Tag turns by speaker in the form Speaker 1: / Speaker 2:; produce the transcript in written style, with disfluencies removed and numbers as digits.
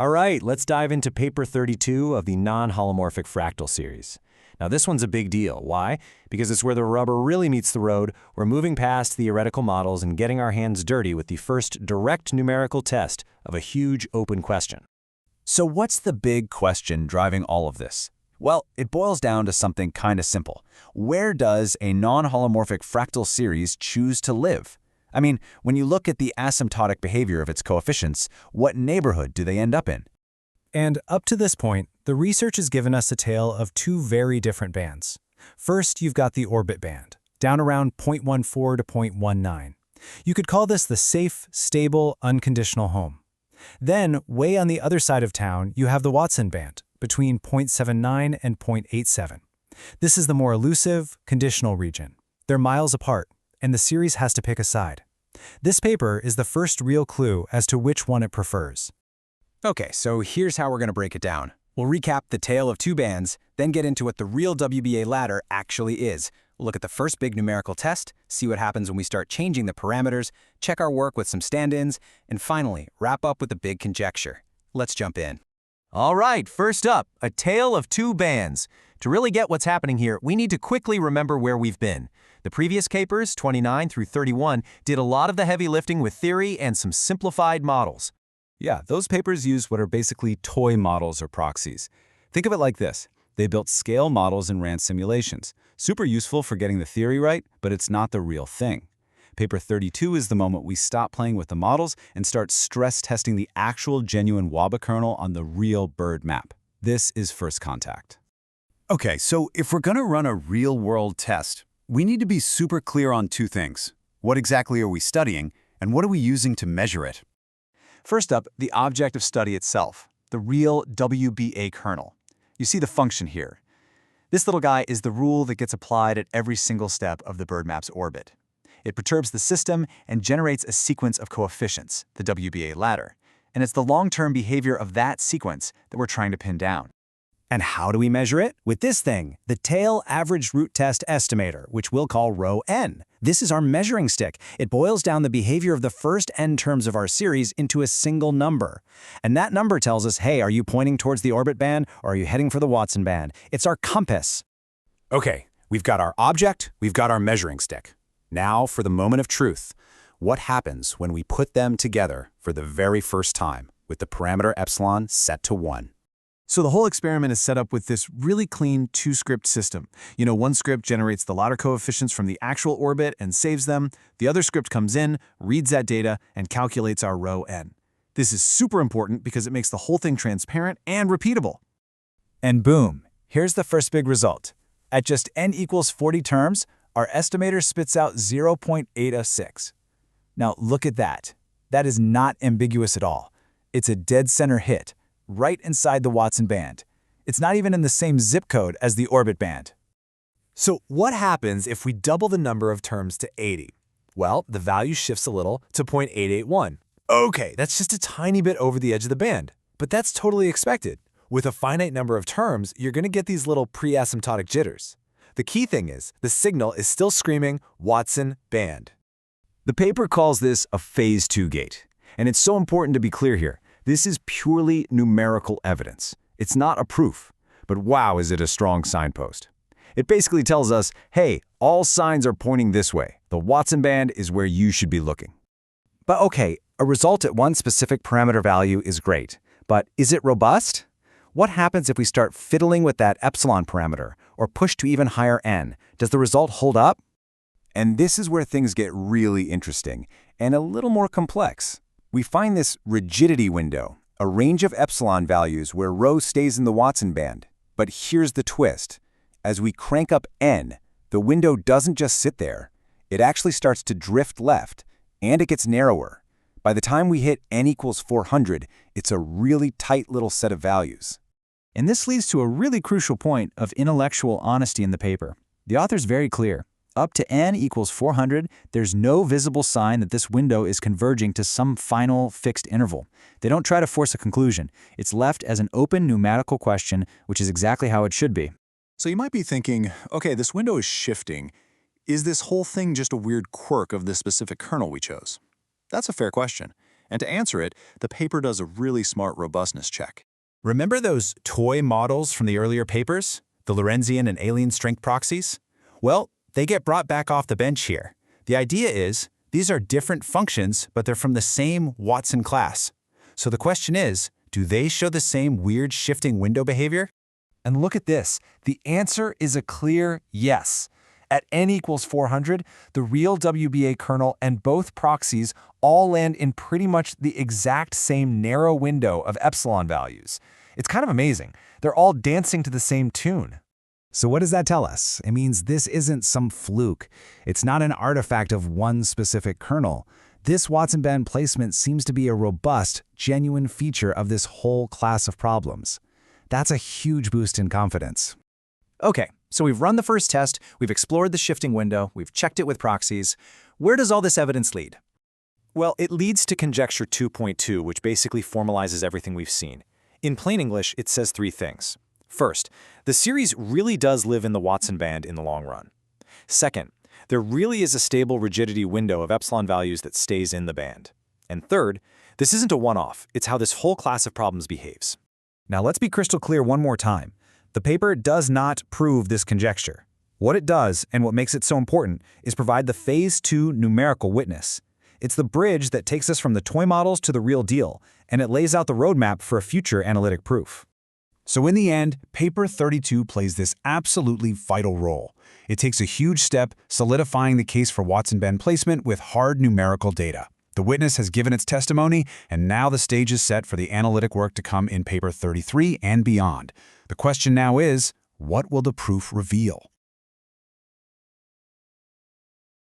Speaker 1: All right, let's dive into paper 32 of the non-holomorphic fractal series. Now this one's a big deal. Why? Because it's where the rubber really meets the road. We're moving past theoretical models and getting our hands dirty with the first direct numerical test of a huge open question.
Speaker 2: So what's the big question driving all of this? Well, it boils down to something kind of simple. Where does a non-holomorphic fractal series choose to live? I mean, when you look at the asymptotic behavior of its coefficients, what neighborhood do they end up in?
Speaker 3: And up to this point, the research has given us a tale of two very different bands. First, you've got the orbit band, down around 0.14 to 0.19. You could call this the safe, stable, unconditional home. Then, way on the other side of town, you have the Watson band, between 0.79 and 0.87. This is the more elusive, conditional region. They're miles apart, and the series has to pick a side. This paper is the first real clue as to which one it prefers.
Speaker 2: Okay, so here's how we're going to break it down. We'll recap the tale of two bands, then get into what the real WBA ladder actually is. We'll look at the first big numerical test, see what happens when we start changing the parameters, check our work with some stand-ins, and finally, wrap up with the big conjecture. Let's jump in.
Speaker 1: All right, first up, a tale of two bands. To really get what's happening here, we need to quickly remember where we've been. The previous papers, 29 through 31, did a lot of the heavy lifting with theory and some simplified models.
Speaker 4: Yeah, those papers use what are basically toy models or proxies. Think of it like this. They built scale models and ran simulations. Super useful for getting the theory right, but it's not the real thing. Paper 32 is the moment we stop playing with the models and start stress testing the actual genuine WABA kernel on the real bird map. This is first contact.
Speaker 5: Okay, so if we're going to run a real-world test, we need to be super clear on two things. What exactly are we studying, and what are we using to measure it?
Speaker 4: First up, the object of study itself, the real WBA kernel. You see the function here. This little guy is the rule that gets applied at every single step of the bird map's orbit. It perturbs the system and generates a sequence of coefficients, the WBA ladder. And it's the long-term behavior of that sequence that we're trying to pin down.
Speaker 3: And how do we measure it? With this thing, the tail average root test estimator, which we'll call rho n. This is our measuring stick. It boils down the behavior of the first n terms of our series into a single number. And that number tells us, hey, are you pointing towards the orbit band or are you heading for the Watson band? It's our compass.
Speaker 2: Okay, we've got our object, we've got our measuring stick. Now for the moment of truth. What happens when we put them together for the very first time with the parameter epsilon set to 1?
Speaker 6: So the whole experiment is set up with this really clean two-script system. One script generates the ladder coefficients from the actual orbit and saves them. The other script comes in, reads that data, and calculates our rho n. This is super important because it makes the whole thing transparent and repeatable.
Speaker 3: And boom, here's the first big result. At just n equals 40 terms, our estimator spits out 0.806. Now look at that. That is not ambiguous at all. It's a dead center hit, right inside the Watson band. It's not even in the same zip code as the orbit band.
Speaker 1: So what happens if we double the number of terms to 80? Well, the value shifts a little to 0.881. Okay, that's just a tiny bit over the edge of the band, but that's totally expected. With a finite number of terms, you're going to get these little pre-asymptotic jitters. The key thing is, the signal is still screaming Watson band.
Speaker 2: The paper calls this a phase 2 gate, and it's so important to be clear here. This is purely numerical evidence. It's not a proof, but wow, is it a strong signpost. It basically tells us, hey, all signs are pointing this way. The Watson band is where you should be looking.
Speaker 3: But okay, a result at one specific parameter value is great, but is it robust? What happens if we start fiddling with that epsilon parameter or push to even higher n? Does the result hold up?
Speaker 2: And this is where things get really interesting and a little more complex. We find this rigidity window, a range of epsilon values where rho stays in the Watson band. But here's the twist. As we crank up n, the window doesn't just sit there. It actually starts to drift left, and it gets narrower. By the time we hit n equals 400, it's a really tight little set of values.
Speaker 3: And this leads to a really crucial point of intellectual honesty in the paper. The author's very clear. Up to n equals 400, there's no visible sign that this window is converging to some final fixed interval. They don't try to force a conclusion. It's left as an open numerical question, which is exactly how it should be.
Speaker 6: So you might be thinking, okay, this window is shifting. Is this whole thing just a weird quirk of this specific kernel we chose? That's a fair question.
Speaker 7: And to answer it, the paper does a really smart robustness check.
Speaker 4: Remember those toy models from the earlier papers? The Lorentzian and alien strength proxies? Well, they get brought back off the bench here. The idea is, these are different functions, but they're from the same Watson class. So the question is, do they show the same weird shifting window behavior?
Speaker 1: And look at this. The answer is a clear yes. At n equals 400, the real WBA kernel and both proxies all land in pretty much the exact same narrow window of epsilon values. It's kind of amazing. They're all dancing to the same tune.
Speaker 3: So what does that tell us? It means this isn't some fluke. It's not an artifact of one specific kernel. This Watson band placement seems to be a robust, genuine feature of this whole class of problems. That's a huge boost in confidence.
Speaker 8: Okay, so we've run the first test, we've explored the shifting window, we've checked it with proxies. Where does all this evidence lead?
Speaker 1: Well, it leads to conjecture 2.2, which basically formalizes everything we've seen. In plain English, it says three things. First, the series really does live in the Watson band in the long run. Second, there really is a stable rigidity window of epsilon values that stays in the band. And third, this isn't a one-off, it's how this whole class of problems behaves.
Speaker 3: Now let's be crystal clear one more time. The paper does not prove this conjecture. What it does, and what makes it so important, is provide the phase 2 numerical witness. It's the bridge that takes us from the toy models to the real deal, and it lays out the roadmap for a future analytic proof.
Speaker 4: So in the end, paper 32 plays this absolutely vital role. It takes a huge step, solidifying the case for Watson band placement with hard numerical data. The witness has given its testimony, and now the stage is set for the analytic work to come in paper 33 and beyond. The question now is, what will the proof reveal?